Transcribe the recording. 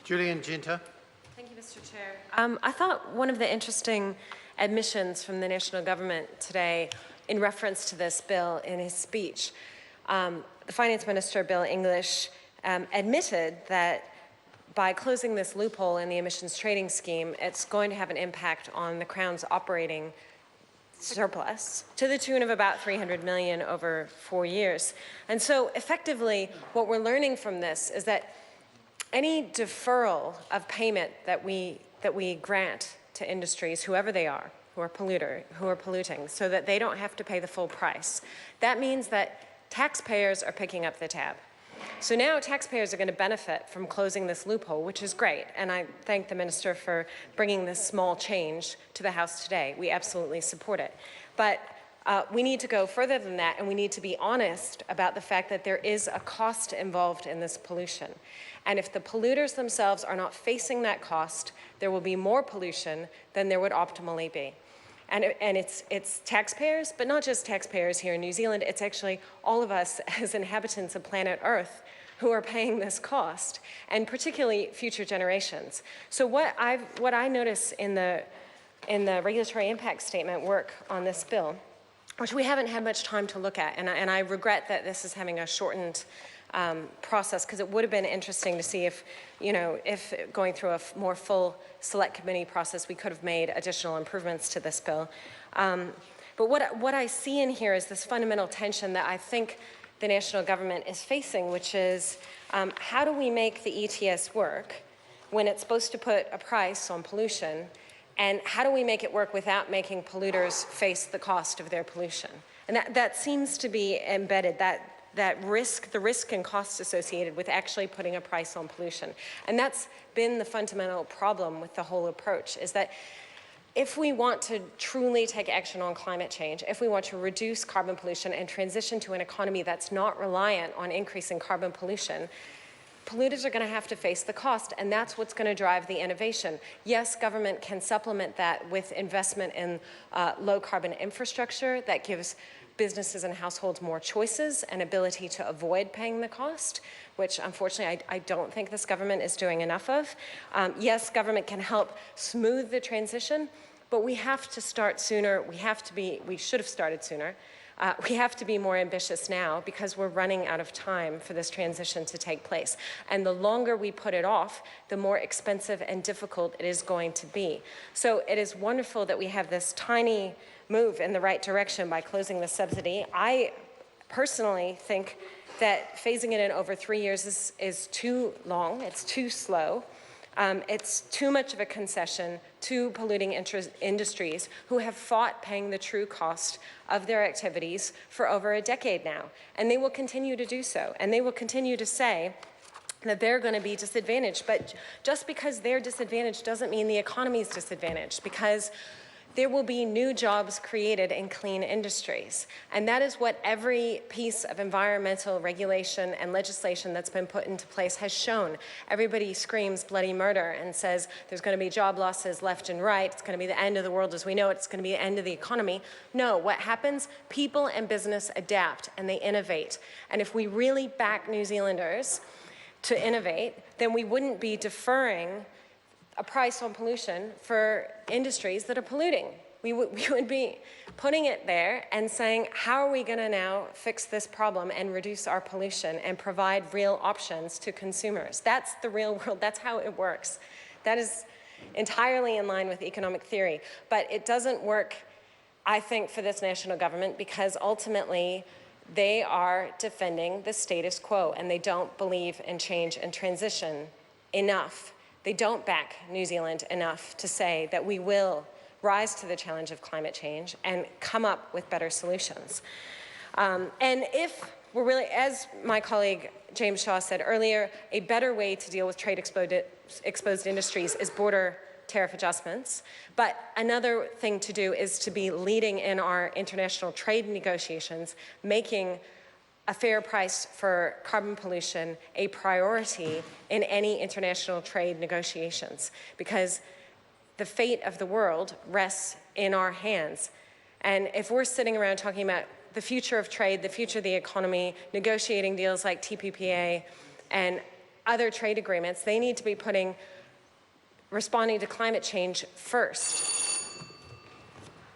Julian Ginter. Thank you, Mr. Chair. I thought one of the interesting admissions from the national government today in reference to this bill in his speech, the Finance Minister, Bill English, admitted that by closing this loophole in the emissions trading scheme, it's going to have an impact on the Crown's operating surplus to the tune of about 300 million over 4 years. And so effectively, what we're learning from this is that any deferral of payment that we grant to industries, whoever they are, who are polluting, so that they don't have to pay the full price, that means that taxpayers are picking up the tab. So now taxpayers are going to benefit from closing this loophole, which is great. And I thank the Minister for bringing this small change to the House today. We absolutely support it. But we need to go further than that, and we need to be honest about the fact that there is a cost involved in this pollution. And if the polluters themselves are not facing that cost, there will be more pollution than there would optimally be. And it's taxpayers, but not just taxpayers here in New Zealand, it's actually all of us as inhabitants of planet Earth who are paying this cost, and particularly future generations. So what I notice in the regulatory impact statement work on this bill, which we haven't had much time to look at, and I regret that this is having a shortened process, because it would have been interesting to see if, if going through a more full select committee process, we could have made additional improvements to this bill. But what I see in here is this fundamental tension that I think the national government is facing, which is how do we make the ETS work when it's supposed to put a price on pollution, and how do we make it work without making polluters face the cost of their pollution? And that seems to be embedded, the risk and costs associated with actually putting a price on pollution. And that's been the fundamental problem with the whole approach, is that if we want to truly take action on climate change, if we want to reduce carbon pollution and transition to an economy that's not reliant on increasing carbon pollution, polluters are going to have to face the cost, and that's what's going to drive the innovation. Yes, government can supplement that with investment in low carbon infrastructure that gives businesses and households more choices and ability to avoid paying the cost, which unfortunately I don't think this government is doing enough of. Yes, government can help smooth the transition, but we have to start sooner. We should have started sooner. We have to be more ambitious now, because we're running out of time for this transition to take place. And the longer we put it off, the more expensive and difficult it is going to be. So it is wonderful that we have this tiny move in the right direction by closing the subsidy. I personally think that phasing it in over 3 years is too long, it's too slow. It's too much of a concession to polluting industries who have fought paying the true cost of their activities for over a decade now. And they will continue to do so. And they will continue to say that they're going to be disadvantaged. But just because they're disadvantaged doesn't mean the economy is disadvantaged, because there will be new jobs created in clean industries. And that is what every piece of environmental regulation and legislation that's been put into place has shown. Everybody screams bloody murder and says there's going to be job losses left and right, it's going to be the end of the world as we know it, it's going to be the end of the economy. No, what happens? People and business adapt and they innovate. And if we really back New Zealanders to innovate, then we wouldn't be deferring a price on pollution for industries that are polluting. We would be putting it there and saying, how are we going to now fix this problem and reduce our pollution and provide real options to consumers? That's the real world. That's how it works. That is entirely in line with economic theory. But it doesn't work, I think, for this national government, because ultimately they are defending the status quo and they don't believe in change and transition enough. They don't back New Zealand enough to say that we will rise to the challenge of climate change and come up with better solutions. And if we're really, as my colleague James Shaw said earlier, a better way to deal with trade exposed industries is border tariff adjustments. But another thing to do is to be leading in our international trade negotiations, making a fair price for carbon pollution a priority in any international trade negotiations, because the fate of the world rests in our hands. And if we're sitting around talking about the future of trade, the future of the economy, negotiating deals like TPPA, and other trade agreements, they need to be putting responding to climate change first.